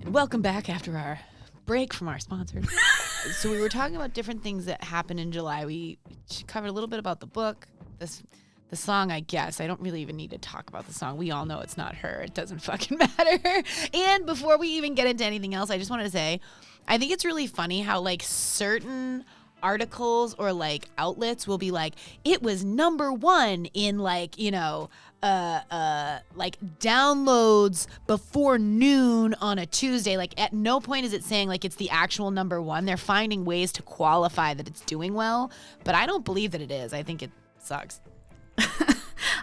Welcome back after our break from our sponsors. So we were talking about different things that happened in July. We covered a little bit about the book, the song, I guess. I don't really even need to talk about the song. We all know it's not her. It doesn't fucking matter. And before we even get into anything else, I just wanted to say, I think it's really funny how like certain articles or like outlets will be like, it was number one in like, you know, like downloads before noon on a Tuesday. Like at no point is it saying like it's the actual number one. They're finding ways to qualify that it's doing well, but I don't believe that it is. I think it sucks.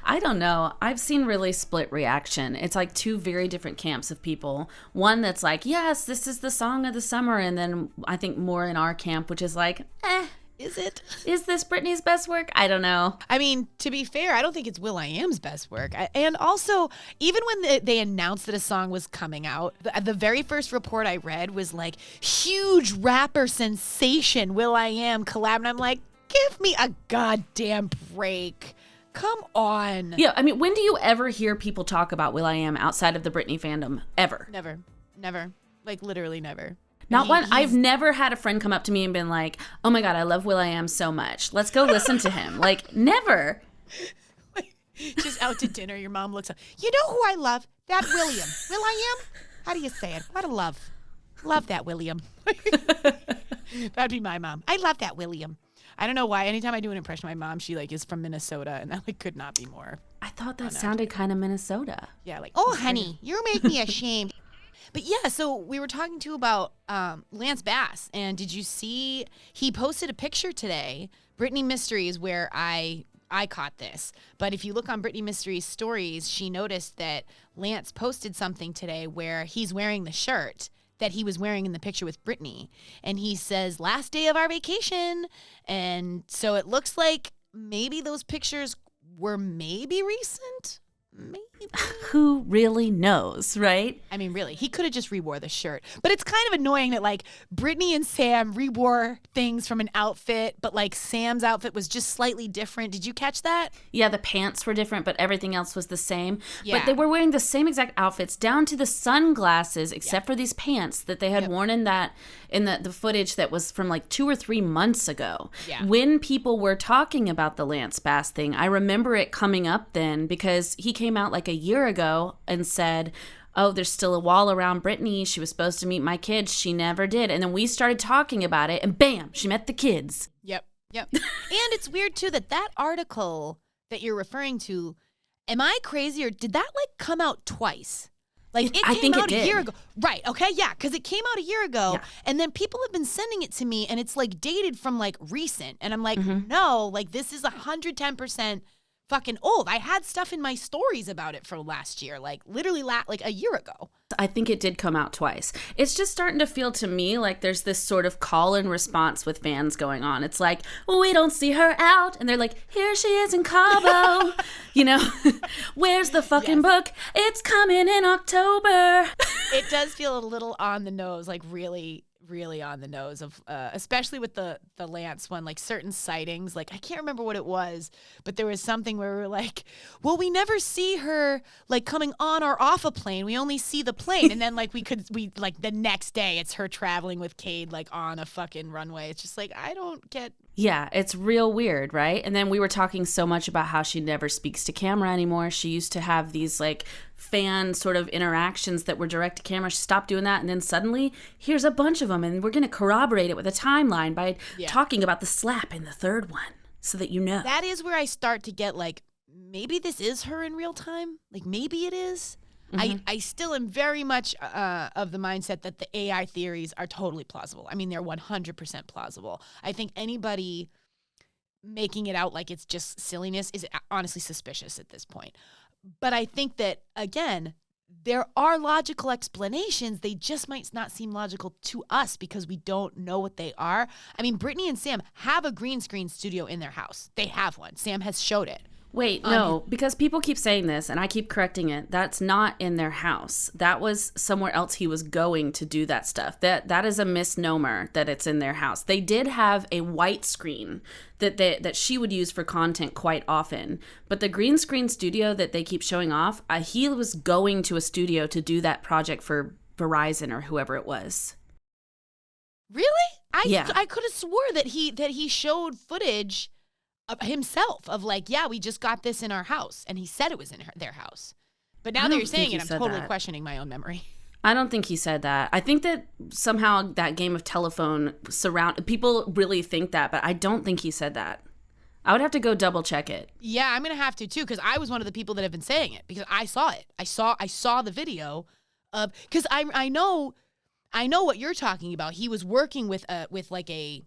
I don't know. I've seen really split reaction. It's like two very different camps of people. One that's like, yes, this is the song of the summer. And then I think more in our camp, which is like, is it? Is this Britney's best work? I don't know. I mean, to be fair, I don't think it's will.i.am's best work. And also, even when they announced that a song was coming out, the very first report I read was like, huge rapper sensation, will.i.am collab. And I'm like, give me a goddamn break. Come on. Yeah, I mean, when do you ever hear people talk about will.i.am outside of the Britney fandom? Ever. Never. Like, literally never. Not one. I've never had a friend come up to me and been like, oh my God, I love will.i.am so much. Let's go listen to him. Like, never. Just out to dinner, your mom looks up. You know who I love? That William. will.i.am? How do you say it? What a love. Love that William. That'd be my mom. I love that William. I don't know why. Anytime I do an impression of my mom, she like is from Minnesota, and that like could not be more. I thought that sounded kind of Minnesota. Yeah, like, oh, honey, you make me ashamed. But yeah, so we were talking to about Lance Bass, and did you see he posted a picture today? Britney Mysteries, where I caught this. But if you look on Britney Mysteries stories, she noticed that Lance posted something today where he's wearing the shirt that he was wearing in the picture with Britney. And he says, last day of our vacation. And so it looks like maybe those pictures were maybe recent. Maybe. Who really knows, right? I mean, really, he could have just rewore the shirt. But it's kind of annoying that, like, Britney and Sam rewore things from an outfit, but, like, Sam's outfit was just slightly different. Did you catch that? Yeah, the pants were different, but everything else was the same. Yeah. But they were wearing the same exact outfits, down to the sunglasses, except for these pants that they had worn in the footage that was from, like, 2 or 3 months ago. Yeah. When people were talking about the Lance Bass thing, I remember it coming up then because he came out, like, a year ago and said, oh, there's still a wall around Britney. She was supposed to meet my kids. She never did. And then we started talking about it, and bam, she met the kids. Yep. And it's weird, too, that article that you're referring to, am I crazy, or did that, like, come out twice? Like, it came out a year ago. Right, okay, yeah, because it came out a year ago, and then people have been sending it to me, and it's, like, dated from, like, recent. And I'm like, no, like, this is 110% fucking old. I had stuff in my stories about it from last year, like literally like a year ago. I think it did come out twice. It's just starting to feel to me like there's this sort of call and response with fans going on. It's like, we don't see her out. And they're like, here she is in Cabo. You know, where's the fucking book? It's coming in October. It does feel a little on the nose, like really on the nose of especially with the Lance one, like certain sightings, like I can't remember what it was, but there was something where we were like, well, we never see her like coming on or off a plane, we only see the plane. And then like we like the next day it's her traveling with Cade like on a fucking runway. It's just like, I don't get. Yeah, it's real weird, right? And then we were talking so much about how she never speaks to camera anymore. She used to have these like fan sort of interactions that were direct to camera. She stopped doing that, and then suddenly here's a bunch of them, and we're going to corroborate it with a timeline by talking about the slap in the third one so that you know. That is where I start to get like, maybe this is her in real time. Like maybe it is. I still am very much of the mindset that the AI theories are totally plausible. I mean, they're 100% plausible. I think anybody making it out like it's just silliness is honestly suspicious at this point. But I think that, again, there are logical explanations. They just might not seem logical to us because we don't know what they are. I mean, Britney and Sam have a green screen studio in their house. They have one. Sam has showed it. Wait, no, because people keep saying this, and I keep correcting it. That's not in their house. That was somewhere else he was going to do that stuff. That is a misnomer that it's in their house. They did have a white screen that she would use for content quite often. But the green screen studio that they keep showing off, he was going to a studio to do that project for Verizon or whoever it was. Really? Yeah. I could have swore that he showed footage of himself of like, yeah, we just got this in our house, and he said it was in their house. But now that you're saying it, I'm totally questioning my own memory. I don't think he said that. I think that somehow that game of telephone people really think that, but I don't think he said that. I would have to go double check it. Yeah, I'm gonna have to too, because I was one of the people that have been saying it because I saw it. I saw the video of, because I know what you're talking about. He was working with like a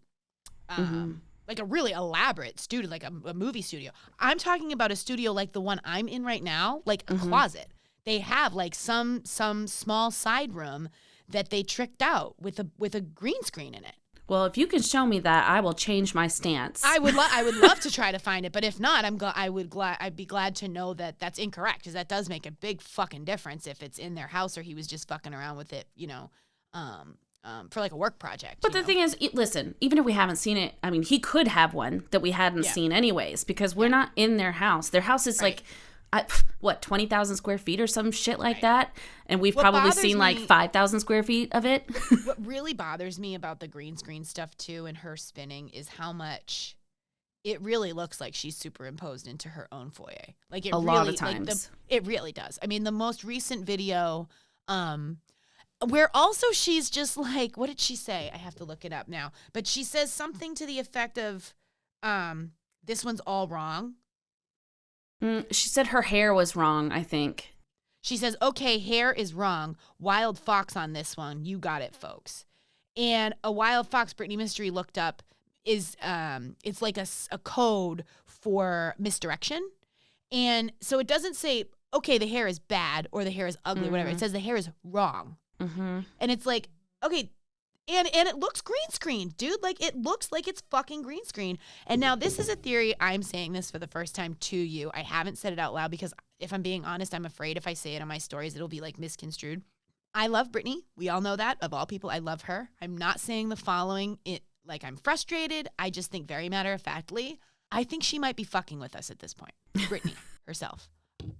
like a really elaborate studio, like a movie studio. I'm talking about a studio like the one I'm in right now, like a closet. They have like some small side room that they tricked out with a green screen in it. Well, if you can show me that, I will change my stance. I would love to try to find it, but if not, I'd be glad to know that that's incorrect, because that does make a big fucking difference if it's in their house or he was just fucking around with it, for like a work project. But the thing is, listen, even if we haven't seen it, I mean, he could have one that we hadn't seen anyways, because we're not in their house. Their house is like, 20,000 square feet or some shit like that. And we've probably seen like 5,000 square feet of it. What really bothers me about the green screen stuff too and her spinning is how much it really looks like she's superimposed into her own foyer. Like it lot of times. It really does. I mean, the most recent video, where also she's just like, what did she say? I have to look it up now. But she says something to the effect of, this one's all wrong. She said her hair was wrong, I think. She says, okay, hair is wrong. Wild fox on this one. You got it, folks. And a wild fox Britney mystery looked up is, it's like a code for misdirection. And so it doesn't say, okay, the hair is bad or the hair is ugly, whatever. It says the hair is wrong. And it's like, okay, and it looks green screen, dude. Like, it looks like it's fucking green screen. And now this is a theory. I'm saying this for the first time to you. I haven't said it out loud because if I'm being honest, I'm afraid if I say it on my stories, it'll be like misconstrued. I love Britney. We all know that. Of all people, I love her. I'm not saying the following like I'm frustrated. I just think very matter-of-factly, I think she might be fucking with us at this point. Britney herself.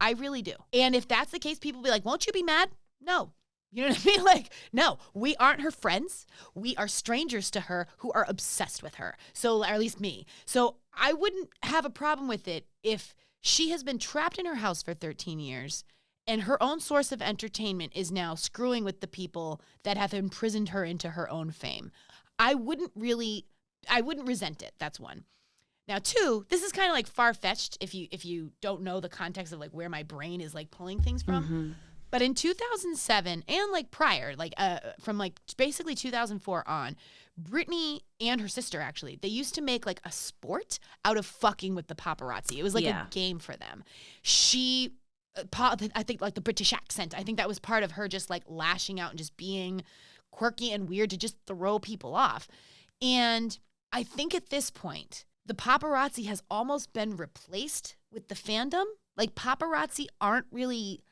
I really do. And if that's the case, people will be like, won't you be mad? No. You know what I mean? Like, no, we aren't her friends. We are strangers to her who are obsessed with her. So, or at least me. So I wouldn't have a problem with it if she has been trapped in her house for 13 years and her own source of entertainment is now screwing with the people that have imprisoned her into her own fame. I wouldn't resent it. That's one. Now, two, this is kind of like far-fetched if you don't know the context of like where my brain is like pulling things from. But in 2007 and like prior, like from like basically 2004 on, Britney and her sister actually, they used to make like a sport out of fucking with the paparazzi. It was like a game for them. She, I think like the British accent, I think that was part of her just like lashing out and just being quirky and weird to just throw people off. And I think at this point, the paparazzi has almost been replaced with the fandom. Like paparazzi aren't really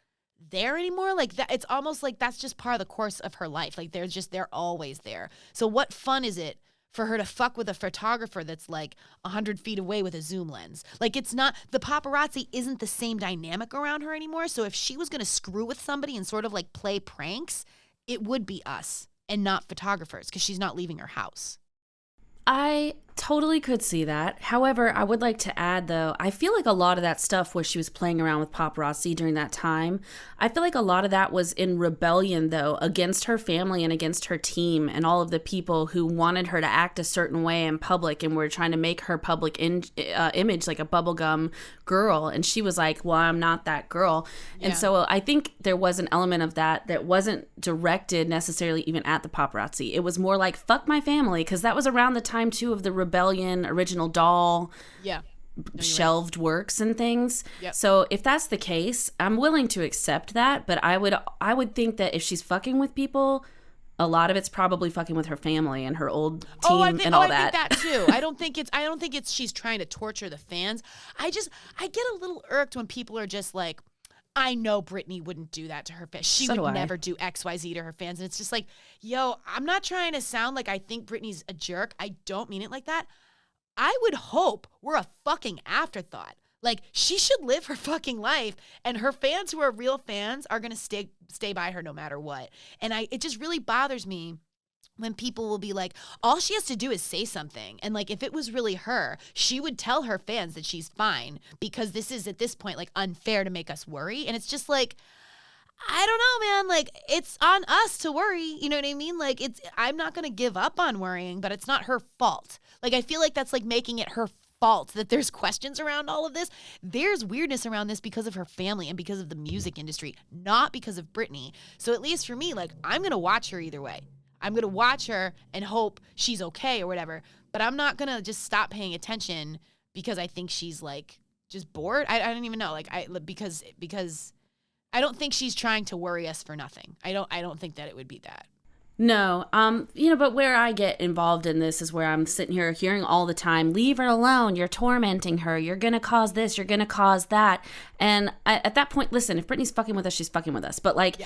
there anymore. Like that, it's almost like that's just part of the course of her life. Like they're always there. So what fun is it for her to fuck with a photographer that's like 100 feet away with a zoom lens? Like it's not, the paparazzi isn't the same dynamic around her anymore. So if she was going to screw with somebody and sort of like play pranks, it would be us and not photographers because she's not leaving her house. I totally could see that. However, I would like to add, though, I feel like a lot of that stuff where she was playing around with paparazzi during that time, I feel like a lot of that was in rebellion, though, against her family and against her team and all of the people who wanted her to act a certain way in public and were trying to make her public image like a bubblegum girl. And she was like, well, I'm not that girl. Yeah. And so I think there was an element of that wasn't directed necessarily even at the paparazzi. It was more like, fuck my family, because that was around the time, too, of the Rebellion, Original Doll, shelved works and things. Yep. So if that's the case, I'm willing to accept that. But I would think that if she's fucking with people, a lot of it's probably fucking with her family and her old team and all that. I think that too. I don't think it's she's trying to torture the fans. I get a little irked when people are just like, I know Britney wouldn't do that to her fans. She would never do XYZ to her fans. And it's just like, yo, I'm not trying to sound like I think Britney's a jerk. I don't mean it like that. I would hope we're a fucking afterthought. Like, she should live her fucking life, and her fans who are real fans are going to stay by her no matter what. And it just really bothers me when people will be like, all she has to do is say something. And like, if it was really her, she would tell her fans that she's fine, because this is at this point like unfair to make us worry. And it's just like, I don't know, man. Like, it's on us to worry. You know what I mean? Like, I'm not going to give up on worrying, but it's not her fault. Like, I feel like that's like making it her fault that there's questions around all of this. There's weirdness around this because of her family and because of the music industry, not because of Britney. So at least for me, like, I'm going to watch her either way. I'm going to watch her and hope she's okay or whatever. But I'm not going to just stop paying attention because I think she's like just bored. I don't even know. Like, because I don't think she's trying to worry us for nothing. I don't think that it would be that. No, but where I get involved in this is where I'm sitting here hearing all the time, leave her alone, you're tormenting her, you're going to cause this, you're going to cause that. And at that point, listen, if Brittany's fucking with us, she's fucking with us. But like,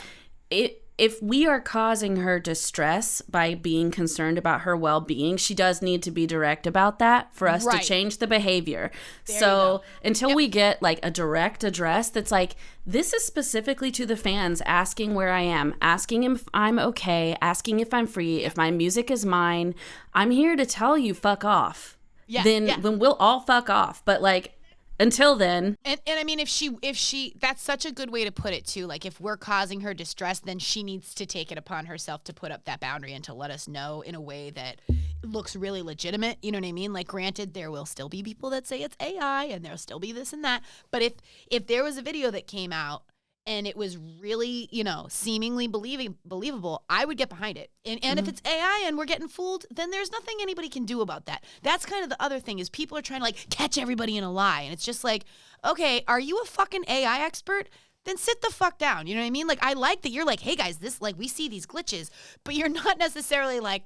if we are causing her distress by being concerned about her well-being, she does need to be direct about that for us to change the behavior. So until we get like a direct address that's like, this is specifically to the fans, asking where I am, asking if I'm okay, asking if I'm free, if my music is mine, I'm here to tell you fuck off. Then we'll all fuck off. But like, until then. And I mean, if she, that's such a good way to put it too. Like, if we're causing her distress, then she needs to take it upon herself to put up that boundary and to let us know in a way that looks really legitimate. You know what I mean? Like, granted, there will still be people that say it's AI and there'll still be this and that. But if there was a video that came out and it was really, seemingly believable, I would get behind it. And if it's AI and we're getting fooled, then there's nothing anybody can do about that. That's kind of the other thing, is people are trying to like catch everybody in a lie. And it's just like, okay, are you a fucking AI expert? Then sit the fuck down. You know what I mean? Like, I like that you're like, hey guys, this, like, we see these glitches, but you're not necessarily like,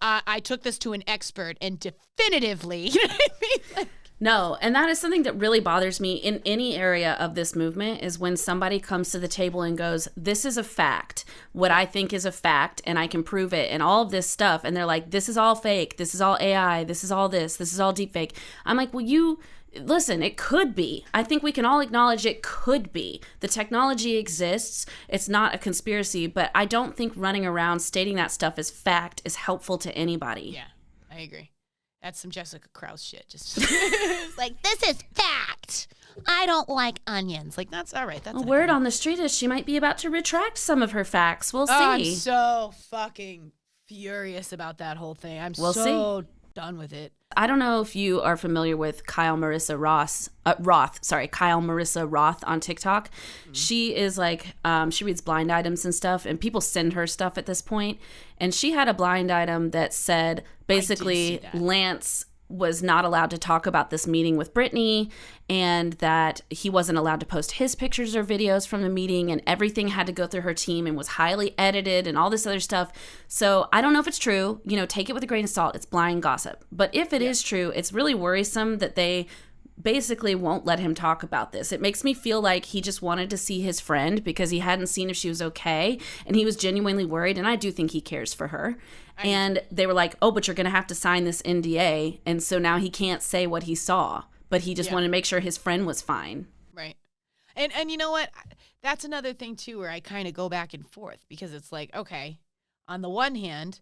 I took this to an expert and definitively, you know what I mean? Like, no, and that is something that really bothers me in any area of this movement, is when somebody comes to the table and goes, this is a fact, what I think is a fact, and I can prove it, and all of this stuff, and they're like, this is all fake, this is all AI, this is all this is all deepfake. I'm like, well, listen, it could be. I think we can all acknowledge it could be. The technology exists. It's not a conspiracy, but I don't think running around stating that stuff as fact is helpful to anybody. Yeah, I agree. That's some Jessica Krause shit. Just like, this is fact. I don't like onions. Like, that's all right. That's a word on the street is she might be about to retract some of her facts. We'll see. I'm so fucking furious about that whole thing. We'll see. Done with it. I don't know if you are familiar with Kyle Marissa Roth on TikTok. Mm-hmm. She is like, she reads blind items and stuff, and people send her stuff at this point. And she had a blind item that said, basically, Lance was not allowed to talk about this meeting with Britney, and that he wasn't allowed to post his pictures or videos from the meeting, and everything had to go through her team and was highly edited and all this other stuff. So I don't know if it's true. Take it with a grain of salt. It's blind gossip. But if it is true, it's really worrisome that they basically won't let him talk about this. It makes me feel like he just wanted to see his friend because he hadn't seen if she was okay, and he was genuinely worried, and I do think he cares for her. And they were like, oh, but you're going to have to sign this NDA, and so now he can't say what he saw, but he just wanted to make sure his friend was fine. Right. And you know what? That's another thing, too, where I kind of go back and forth, because it's like, okay, on the one hand,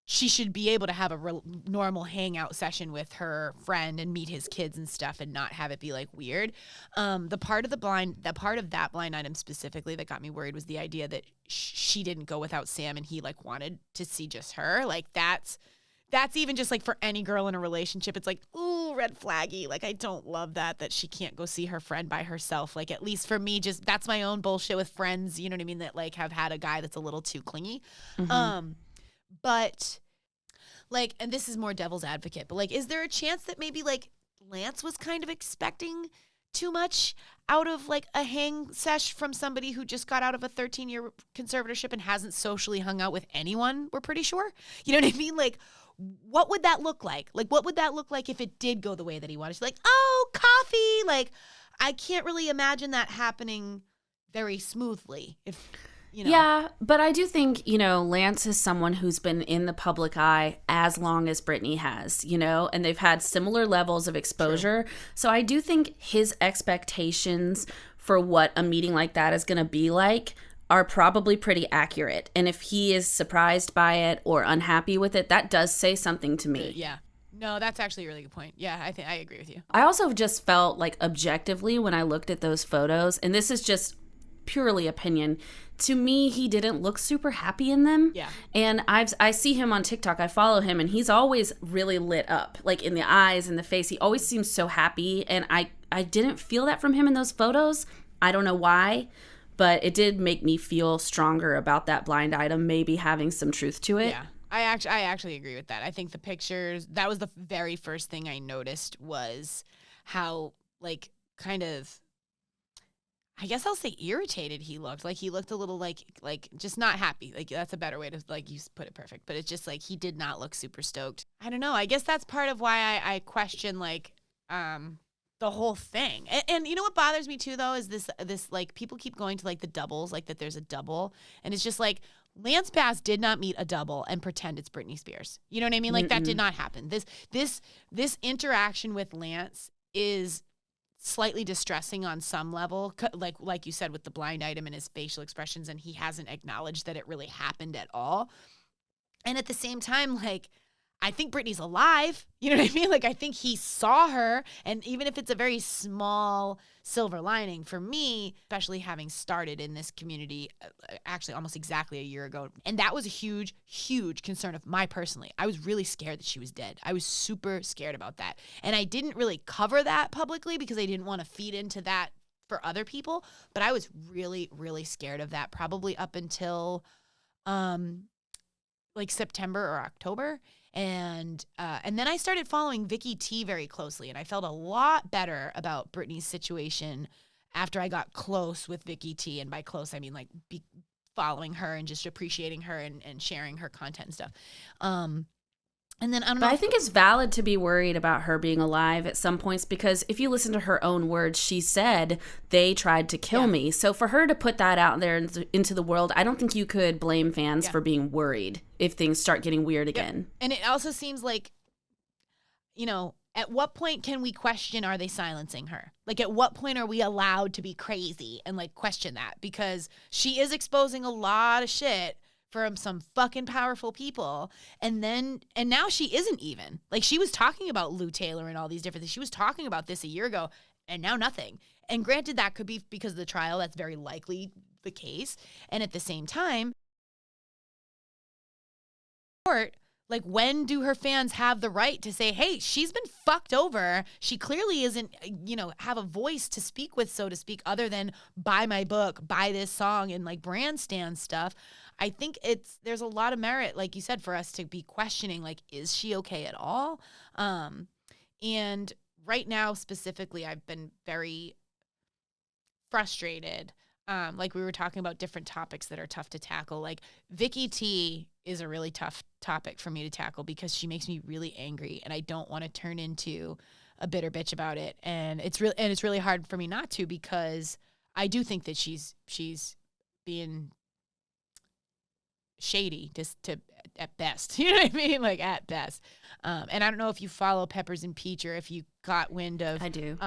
she should be able to have a normal hangout session with her friend and meet his kids and stuff and not have it be like weird. The part of that blind item specifically that got me worried was the idea that she didn't go without Sam and he like wanted to see just her. Like, that's even just like for any girl in a relationship, it's like, ooh, red flaggy. Like, I don't love that she can't go see her friend by herself. Like, at least for me, just that's my own bullshit with friends, you know what I mean, that like have had a guy that's a little too clingy. Mm-hmm. But, like, and this is more devil's advocate, but, like, is there a chance that maybe, like, Lance was kind of expecting too much out of, like, a hang sesh from somebody who just got out of a 13-year conservatorship and hasn't socially hung out with anyone, we're pretty sure? You know what I mean? Like, what would that look like? Like, what would that look like if it did go the way that he wanted? She's like, oh, coffee. Like, I can't really imagine that happening very smoothly. you know. Yeah, but I do think, Lance is someone who's been in the public eye as long as Britney has, and they've had similar levels of exposure. True. So I do think his expectations for what a meeting like that is going to be like are probably pretty accurate. And if he is surprised by it or unhappy with it, that does say something to me. Yeah. No, that's actually a really good point. Yeah, I think I agree with you. I also just felt like objectively when I looked at those photos, and this is just purely opinion, to me he didn't look super happy in them. Yeah. And I see him on TikTok, I follow him, and he's always really lit up, like in the eyes and the face. He always seems so happy, and I didn't feel that from him in those photos. I don't know why, but it did make me feel stronger about that blind item maybe having some truth to it. Yeah. I actually agree with that. I think the pictures, that was the very first thing I noticed, was how, like, kind of, I guess I'll say irritated he looked. Like, he looked a little like just not happy. Like, that's a better way to, like, you put it perfect. But it's just like he did not look super stoked. I don't know. I guess that's part of why I question, like, the whole thing. And you know what bothers me too, though, is this like, people keep going to, like, the doubles, like that there's a double. And it's just like, Lance Bass did not meet a double and pretend it's Britney Spears. You know what I mean? Like, that did not happen. This interaction with Lance is slightly distressing on some level, like you said, with the blind item and his facial expressions, and he hasn't acknowledged that it really happened at all. And at the same time, like, I think Britney's alive. You know what I mean? Like, I think he saw her, and even if it's a very small silver lining for me, especially having started in this community actually almost exactly a year ago, and that was a huge, huge concern of mine personally. I was really scared that she was dead. I was super scared about that. And I didn't really cover that publicly because I didn't want to feed into that for other people, but I was really, really scared of that probably up until like September or October. And then I started following Vicky T very closely, and I felt a lot better about Britney's situation after I got close with Vicky T. And by close, I mean, like, following her and just appreciating her and sharing her content and stuff. And then I don't know. But I think it's valid to be worried about her being alive at some points, because if you listen to her own words, she said they tried to kill me. So for her to put that out there into the world, I don't think you could blame fans for being worried if things start getting weird again. And it also seems like, at what point can we question, are they silencing her? Like, at what point are we allowed to be crazy and, like, question that? Because she is exposing a lot of shit from some fucking powerful people. And now she isn't even. Like, she was talking about Lou Taylor and all these different things. She was talking about this a year ago, and now nothing. And granted, that could be because of the trial. That's very likely the case. And at the same time, like, when do her fans have the right to say, hey, she's been fucked over. She clearly isn't, have a voice to speak with, so to speak, other than buy my book, buy this song, and, like, brand stand stuff. I think there's a lot of merit, like you said, for us to be questioning, like, is she okay at all? And right now, specifically, I've been very frustrated. Like, we were talking about different topics that are tough to tackle. Like, Vicky T is a really tough topic for me to tackle because she makes me really angry, and I don't want to turn into a bitter bitch about it. And it's really hard for me not to, because I do think that she's being shady to at best. You know what I mean? Like, at best. And I don't know if you follow Peppers and Peach, or if you got wind of I do.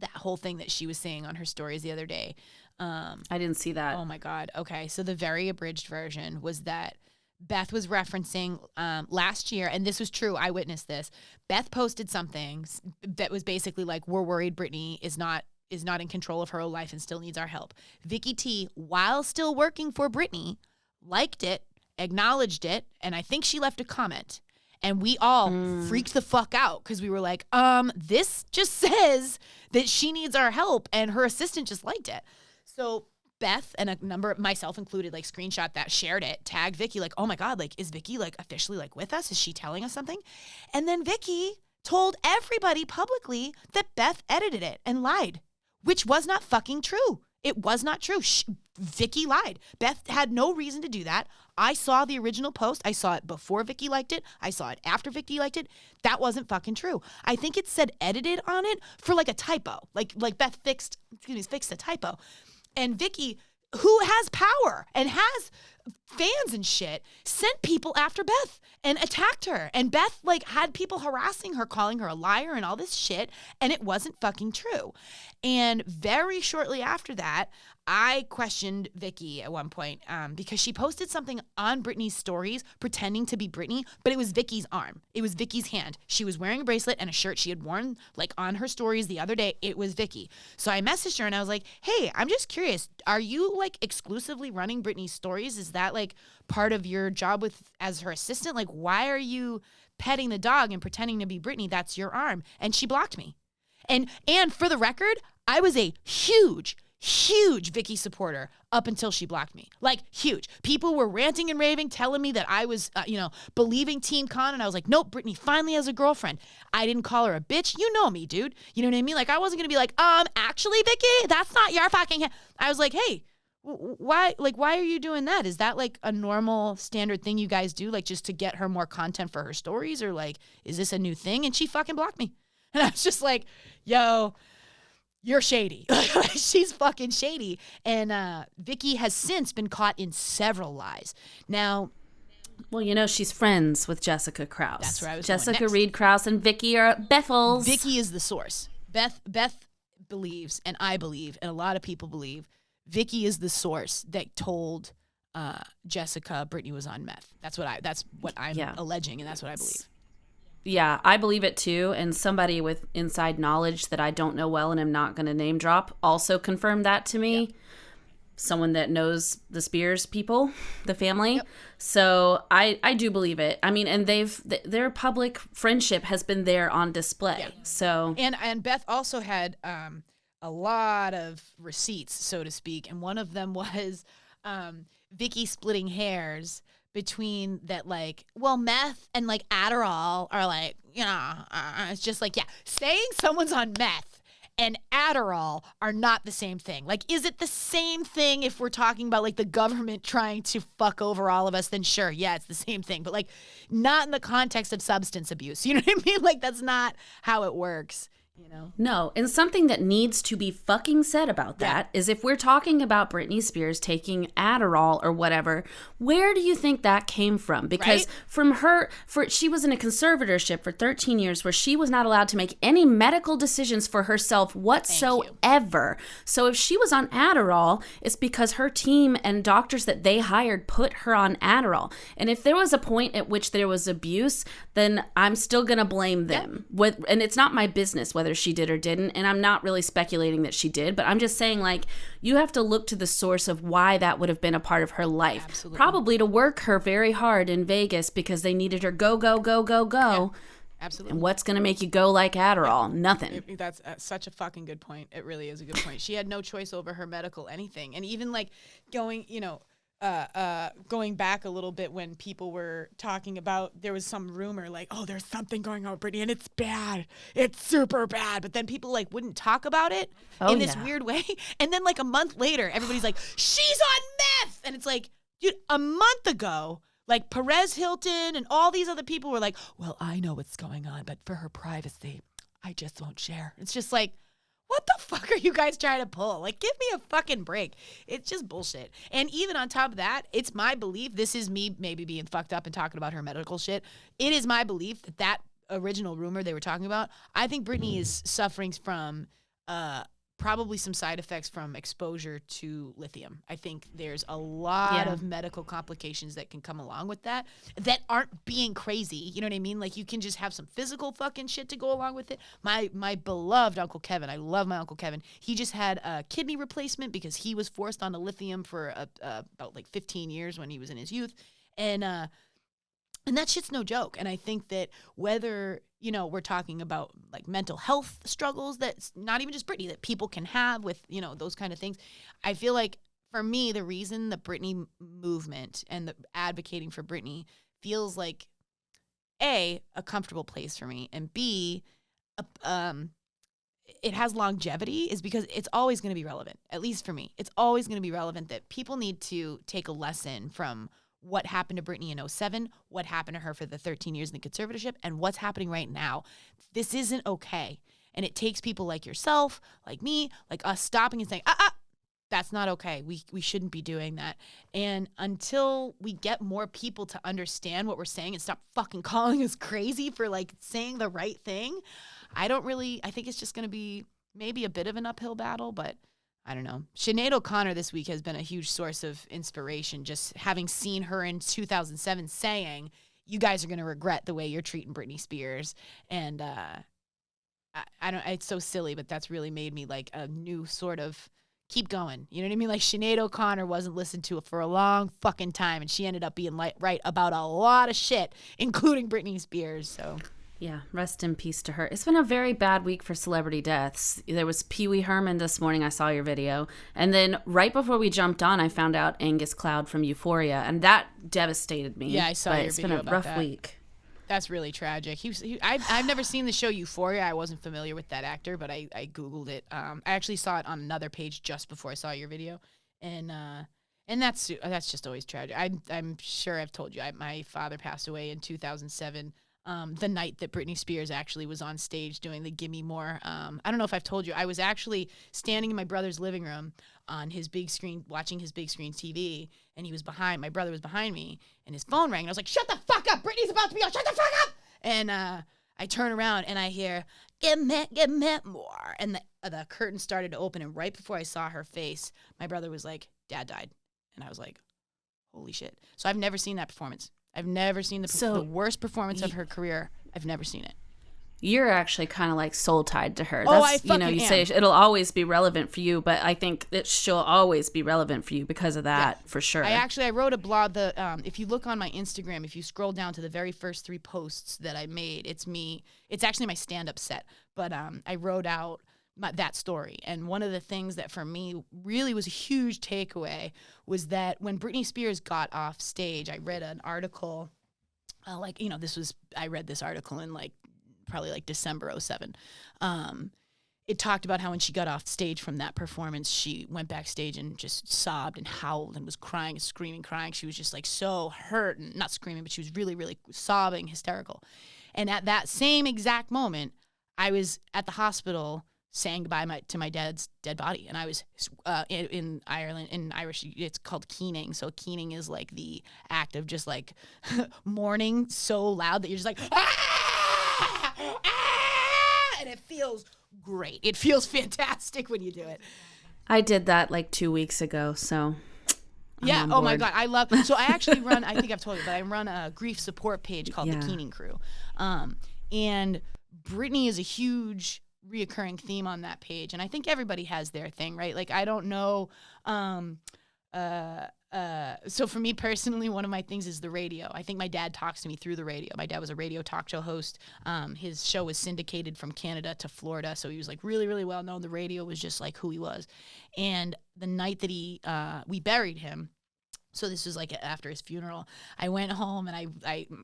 That whole thing that she was saying on her stories the other day. I didn't see that. Oh my God. Okay. So the very abridged version was that Beth was referencing last year, and this was true. I witnessed this. Beth posted something that was basically like, we're worried Britney is not in control of her own life and still needs our help. Vicky T, while still working for Britney, liked it, acknowledged it, and I think she left a comment. And we all freaked the fuck out because we were like, this just says that she needs our help, and her assistant just liked it. So Beth and a number, myself included, like, screenshot that, shared it, tagged Vicky, like, oh my God, like, is Vicky, like, officially, like, with us? Is she telling us something? And then Vicky told everybody publicly that Beth edited it and lied, which was not fucking true. It was not true. Vicky lied. Beth had no reason to do that. I saw the original post. I saw it before Vicky liked it. I saw it after Vicky liked it. That wasn't fucking true. I think it said edited on it for, like, a typo. Like Beth fixed a typo. And Vicky who has power and has fans and shit, sent people after Beth and attacked her. And Beth like had people harassing her, calling her a liar and all this shit. And it wasn't fucking true. And very shortly after that, I questioned Vicky at one point because she posted something on Britney's stories pretending to be Britney, but it was Vicky's arm. It was Vicky's hand. She was wearing a bracelet and a shirt she had worn like on her stories the other day. It was Vicky. So I messaged her and I was like, hey, I'm just curious. Are you like exclusively running Britney's stories? Is that like part of your job with as her assistant? Like, why are you petting the dog and pretending to be Britney? That's your arm. And she blocked me. And for the record, I was a huge Vicky supporter up until she blocked me. Like, huge. People were ranting and raving, telling me that I was, believing Team Con. And I was like, nope, Britney finally has a girlfriend. I didn't call her a bitch. You know me, dude. You know what I mean? Like, I wasn't going to be like, actually, Vicky, that's not your fucking I was like, hey, why are you doing that? Is that like a normal standard thing you guys do? Like, just to get her more content for her stories? Or like, is this a new thing? And she fucking blocked me. And I was just like, yo, you're shady. She's fucking shady. And Vicky has since been caught in several lies. Now, well, she's friends with Jessica Krause. That's where I was Jessica going next. Reed Krause and Vicky are Bethels. Vicky is the source. Beth believes, and I believe, and a lot of people believe, Vicky is the source that told Jessica Britney was on meth. That's what I'm alleging, and that's what I believe. Yeah, I believe it too. And somebody with inside knowledge that I don't know well and am not going to name drop also confirmed that to me. Yep. Someone that knows the Spears people, the family. Yep. So I do believe it. I mean, and their public friendship has been there on display. Yeah. So and Beth also had a lot of receipts, so to speak, and one of them was Vicky splitting hairs between that, like, well, meth and like Adderall are like, it's just like, yeah, saying someone's on meth and Adderall are not the same thing. Like, is it the same thing if we're talking about like the government trying to fuck over all of us? Then sure, yeah, it's the same thing, but like not in the context of substance abuse. You know what I mean? Like, that's not how it works. No, and something that needs to be fucking said about that is if we're talking about Britney Spears taking Adderall or whatever, where do you think that came from? Because from she was in a conservatorship for 13 years where she was not allowed to make any medical decisions for herself whatsoever. So if she was on Adderall, it's because her team and doctors that they hired put her on Adderall. And if there was a point at which there was abuse, then I'm still going to blame them. And it's not my business whether she did or didn't, and I'm not really speculating that she did, but I'm just saying, like, you have to look to the source of why that would have been a part of her life. Absolutely. Probably to work her very hard in Vegas because they needed her go. Yeah, absolutely. And what's going to make you go like Adderall? Nothing. That's such a fucking good point. It really is a good point. She had no choice over her medical anything. And even like going back a little bit when people were talking about, there was some rumor like, oh, there's something going on with Britney and it's bad. It's super bad. But then people like wouldn't talk about it in this weird way. And then like a month later, everybody's like, she's on meth. And it's like, dude, a month ago, like Perez Hilton and all these other people were like, well, I know what's going on, but for her privacy, I just won't share. It's just like, what the fuck are you guys trying to pull? Like, give me a fucking break. It's just bullshit. And even on top of that, it's my belief, this is me maybe being fucked up and talking about her medical shit. It is my belief that original rumor they were talking about, I think Britney is suffering from probably some side effects from exposure to lithium. I think there's a lot of medical complications that can come along with that aren't being crazy. You know what I mean? Like, you can just have some physical fucking shit to go along with it. My beloved Uncle Kevin, I love my Uncle Kevin. He just had a kidney replacement because he was forced onto lithium for about like 15 years when he was in his youth. And that shit's no joke. And I think that whether, we're talking about like mental health struggles, that's not even just Britney, that people can have with, those kind of things. I feel like for me, the reason the Britney movement and the advocating for Britney feels like A, a comfortable place for me, and B, it has longevity is because it's always going to be relevant, at least for me. It's always going to be relevant that people need to take a lesson from what happened to Britney in 2007, what happened to her for the 13 years in the conservatorship, and what's happening right now. This isn't okay. And it takes people like yourself, like me, like us stopping and saying, That's not okay. We shouldn't be doing that. And until we get more people to understand what we're saying and stop fucking calling us crazy for like saying the right thing, I think it's just going to be maybe a bit of an uphill battle, but I don't know. Sinead O'Connor this week has been a huge source of inspiration, just having seen her in 2007 saying, you guys are going to regret the way you're treating Britney Spears. And I don't, it's so silly, but that's really made me like a new sort of keep going. You know what I mean? Like Sinead O'Connor wasn't listened to for a long fucking time, and she ended up being right about a lot of shit, including Britney Spears. So yeah, rest in peace to her. It's been a very bad week for celebrity deaths. There was Pee Wee Herman this morning. I saw your video. And then right before we jumped on, I found out Angus Cloud from Euphoria, and that devastated me. Yeah, I saw your video about that. It's been a rough week. That's really tragic. I've never seen the show Euphoria. I wasn't familiar with that actor, but I Googled it. I actually saw it on another page just before I saw your video. And that's just always tragic. I'm sure I've told you, my father passed away in 2007. The night that Britney Spears actually was on stage doing the Gimme More. I don't know if I've told you, I was actually standing in my brother's living room on his big screen, watching his big screen TV, and my brother was behind me, and his phone rang, and I was like, shut the fuck up, Britney's about to be on, shut the fuck up! And I turn around, and I hear, give me more, and the curtain started to open, and right before I saw her face, my brother was like, Dad died, and I was like, holy shit. So I've never seen that performance. I've never seen the worst performance of her career. I've never seen it. You're actually kind of like soul tied to her. Oh, I fucking am. Say it'll always be relevant for you, but I think that she'll always be relevant for you because of that, for sure. I wrote a blog. If you look on my Instagram, if you scroll down to the very first 3 posts that I made, it's me. It's actually my stand-up set, but I wrote out that story. And one of the things that for me really was a huge takeaway was that when Britney Spears got off stage, I read an article, I read this article in probably December 2007. It talked about how when she got off stage from that performance, she went backstage and just sobbed and howled and was crying and screaming, crying. She was just like so hurt, and not screaming, but she was really, really sobbing, hysterical. And at that same exact moment, I was at the hospital saying goodbye to my dad's dead body. And I was in Ireland, in Irish, it's called keening. So keening is like the act of just like mourning so loud that you're just like, ah! Ah! And it feels great. It feels fantastic when you do it. I did that 2 weeks ago, so yeah. Oh my God. So I actually run, I think I've told you, but I run a grief support page called The Keening Crew. And Britney is a huge reoccurring theme on that page, and I think everybody has their thing, right? Like, I don't know. So for me personally, one of my things is the radio. I think my dad talks to me through the radio. My dad was a radio talk show host. His show was syndicated from Canada to Florida, so he was like really, really well known. The radio was just like who he was. And the night that we buried him, so this was like after his funeral, I went home, and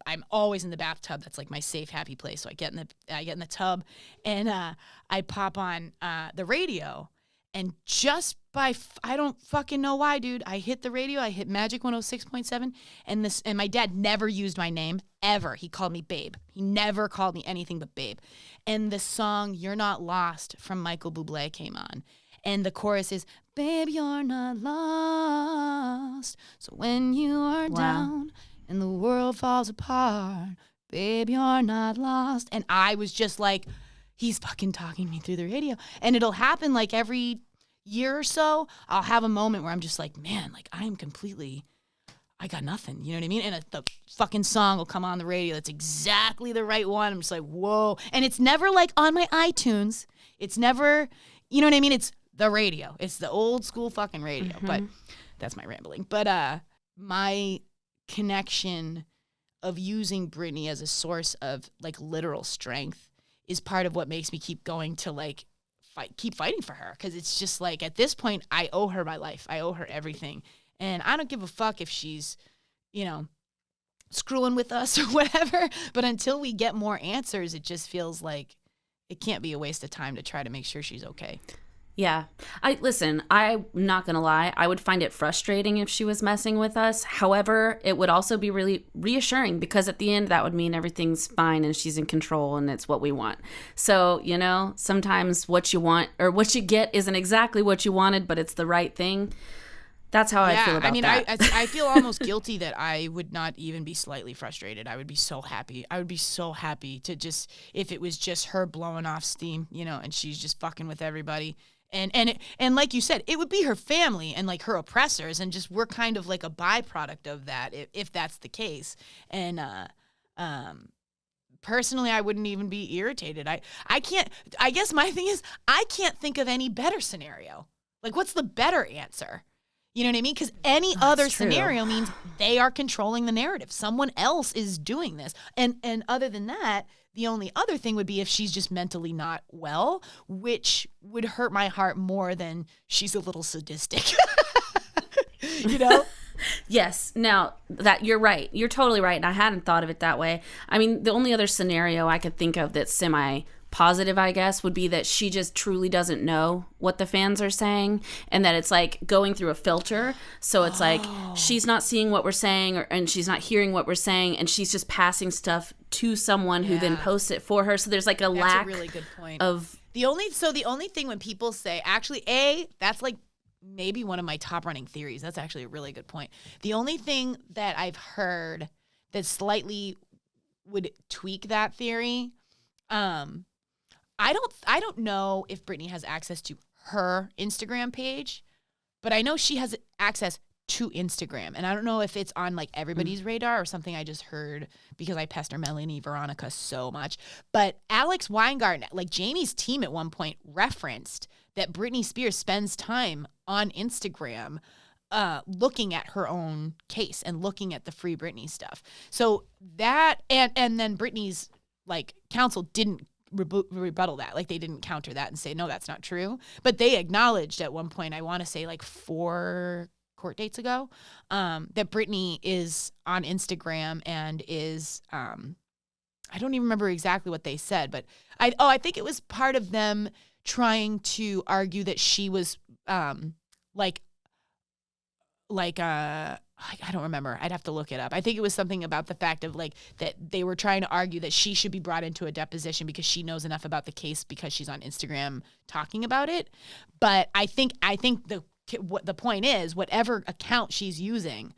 I'm always in the bathtub. That's like my safe, happy place. So I get in the tub, and I pop on the radio, and just I don't fucking know why, dude. I hit the radio. I hit Magic 106.7, and my dad never used my name ever. He called me Babe. He never called me anything but Babe. And the song "You're Not Lost" from Michael Bublé came on. And the chorus is, babe, you're not lost. So when you are down and the world falls apart, babe, you're not lost. And I was just like, he's fucking talking me through the radio. And it'll happen like every year or so. I'll have a moment where I'm just like, man, like I got nothing. You know what I mean? And the fucking song will come on the radio. That's exactly the right one. I'm just like, whoa. And it's never like on my iTunes. It's never, you know what I mean? It's the radio. It's the old school fucking radio. Mm-hmm. But that's my rambling. But my connection of using Britney as a source of like literal strength is part of what makes me keep going to keep fighting for her. Because it's just like at this point, I owe her my life. I owe her everything. And I don't give a fuck if she's, screwing with us or whatever. But until we get more answers, it just feels like it can't be a waste of time to try to make sure she's okay. Yeah. I'm not going to lie. I would find it frustrating if she was messing with us. However, it would also be really reassuring because at the end, that would mean everything's fine and she's in control and it's what we want. So, sometimes what you want or what you get isn't exactly what you wanted, but it's the right thing. That's how I feel about that. I feel almost guilty that I would not even be slightly frustrated. I would be so happy. I would be so happy to just, if it was just her blowing off steam, and she's just fucking with everybody. And like you said, it would be her family and like her oppressors, and just we're kind of like a byproduct of that if that's the case. And personally, I wouldn't even be irritated. I can't. I guess my thing is I can't think of any better scenario. Like, what's the better answer? You know what I mean? Because any other scenario means they are controlling the narrative. Someone else is doing this. And other than that, the only other thing would be if she's just mentally not well, which would hurt my heart more than she's a little sadistic. Yes. Now, that you're right. You're totally right. And I hadn't thought of it that way. I mean, the only other scenario I could think of that's semi-positive, I guess, would be that she just truly doesn't know what the fans are saying and that it's like going through a filter. So it's like she's not seeing what we're saying and she's not hearing what we're saying and she's just passing stuff to someone who then posts it for her. So there's like That's lack a really good point. of... The only thing when people say, actually, that's like maybe one of my top running theories. That's actually a really good point. The only thing that I've heard that slightly would tweak that theory, I don't know if Britney has access to her Instagram page, but I know she has access to Instagram. And I don't know if it's on like everybody's radar or something I just heard because I pester Melanie Veronica so much. But Alex Weingarten, like Jamie's team at one point referenced that Britney Spears spends time on Instagram looking at her own case and looking at the Free Britney stuff. So that, and then Britney's like counsel didn't rebuttal that. Like they didn't counter that and say, no, that's not true. But they acknowledged at one point, I want to say like 4 court dates ago, that Britney is on Instagram and is, I don't even remember exactly what they said, but I think it was part of them trying to argue that she was I don't remember. I'd have to look it up. I think it was something about the fact of like that they were trying to argue that she should be brought into a deposition because she knows enough about the case because she's on Instagram talking about it. But I think the point is, whatever account she's using,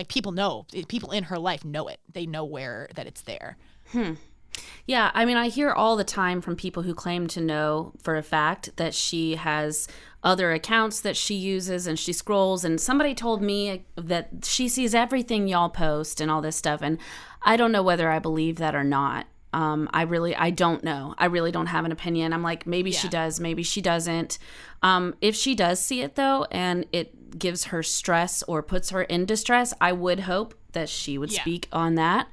people know, people in her life know it. They know that it's there. Yeah, I mean, I hear all the time from people who claim to know for a fact that she has other accounts that she uses and she scrolls. And somebody told me that she sees everything y'all post and all this stuff. And I don't know whether I believe that or not. I don't know. I really don't have an opinion. I'm like, maybe she does, maybe she doesn't. If she does see it though, and it gives her stress or puts her in distress, I would hope that she would speak on that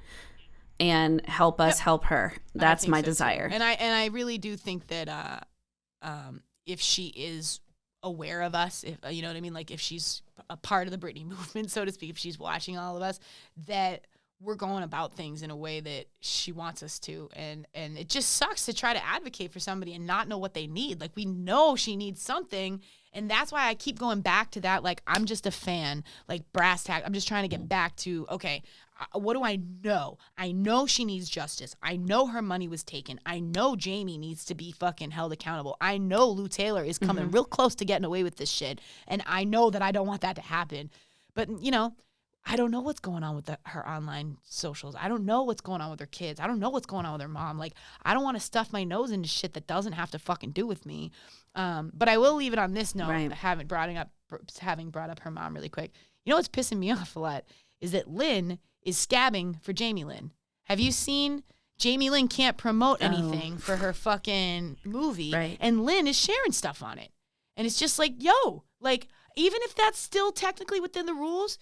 and help us help her. That's my desire. Too. And I really do think that if she is aware of us, if you know what I mean, like if she's a part of the Britney movement, so to speak, if she's watching all of us, that we're going about things in a way that she wants us to. And it just sucks to try to advocate for somebody and not know what they need. Like we know she needs something. And that's why I keep going back to that. Like, I'm just a fan, like brass tack. I'm just trying to get back to, okay, what do I know? I know she needs justice. I know her money was taken. I know Jamie needs to be fucking held accountable. I know Lou Taylor is coming real close to getting away with this shit. And I know that I don't want that to happen. But, I don't know what's going on with her online socials. I don't know what's going on with her kids. I don't know what's going on with her mom. Like, I don't want to stuff my nose into shit that doesn't have to fucking do with me. But I will leave it on this note, having brought up her mom really quick. You know what's pissing me off a lot is that Lynn is scabbing for Jamie Lynn. Have you seen Jamie Lynn can't promote anything for her fucking movie, and Lynn is sharing stuff on it. And it's just like, yo, like, even if that's still technically within the rules,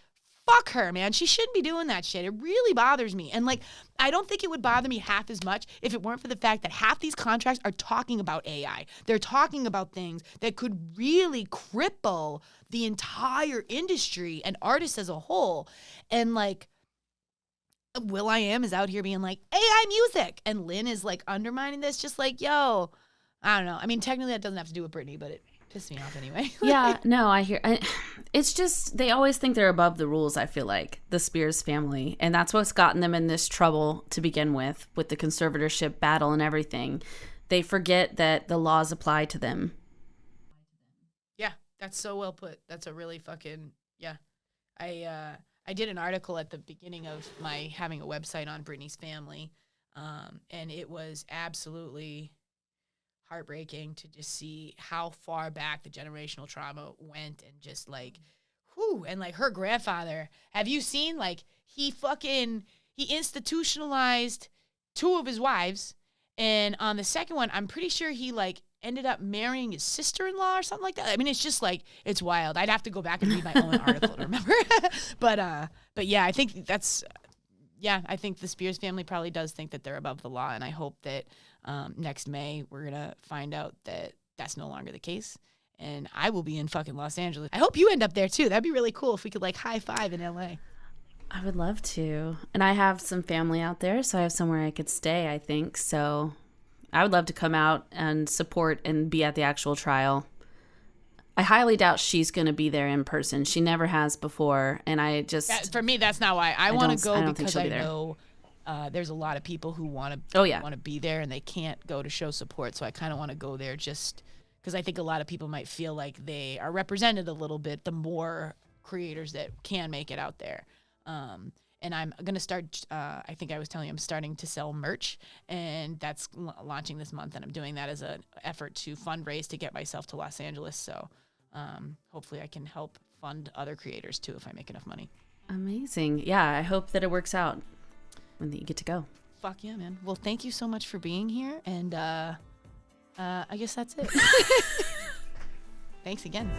fuck her, man. She shouldn't be doing that shit. It really bothers me. And, like, I don't think it would bother me half as much if it weren't for the fact that half these contracts are talking about AI. They're talking about things that could really cripple the entire industry and artists as a whole. And, like, will.i.am is out here being like, AI music. And Lynn is, like, undermining this, just like, yo, I don't know. I mean, technically that doesn't have to do with Britney, but it pissed me off anyway. Yeah, no, it's just they always think they're above the rules, I feel like, the Spears family. And that's what's gotten them in this trouble to begin with the conservatorship battle and everything. They forget that the laws apply to them. Yeah, that's so well put. That's a really fucking, yeah. I did an article at the beginning of my having a website on Britney's family, and it was absolutely heartbreaking to just see how far back the generational trauma went, and just like, whew, and like her grandfather. Have you seen, like, he institutionalized 2 of his wives, and on the second one, I'm pretty sure he like ended up marrying his sister-in-law or something like that. I mean, it's just like, it's wild. I'd have to go back and read my own article to remember. But yeah, I think that's, yeah, I think the Spears family probably does think that they're above the law. And I hope that next May, we're going to find out that that's no longer the case. And I will be in fucking Los Angeles. I hope you end up there too. That'd be really cool if we could like high five in LA. I would love to. And I have some family out there, so I have somewhere I could stay, I think. So I would love to come out and support and be at the actual trial. I highly doubt she's going to be there in person. She never has before. And I just... for me, that's not why. I want to go, because I know there's a lot of people who want to be there, and they can't go to show support. So I kind of want to go there just because I think a lot of people might feel like they are represented a little bit, the more creators that can make it out there. And I'm going to start, I think I was telling you, I'm starting to sell merch, and that's launching this month. And I'm doing that as an effort to fundraise to get myself to Los Angeles. So hopefully I can help fund other creators too if I make enough money. Amazing. Yeah, I hope that it works out when you get to go. Fuck yeah, man. Well, thank you so much for being here. And I guess that's it. Thanks again.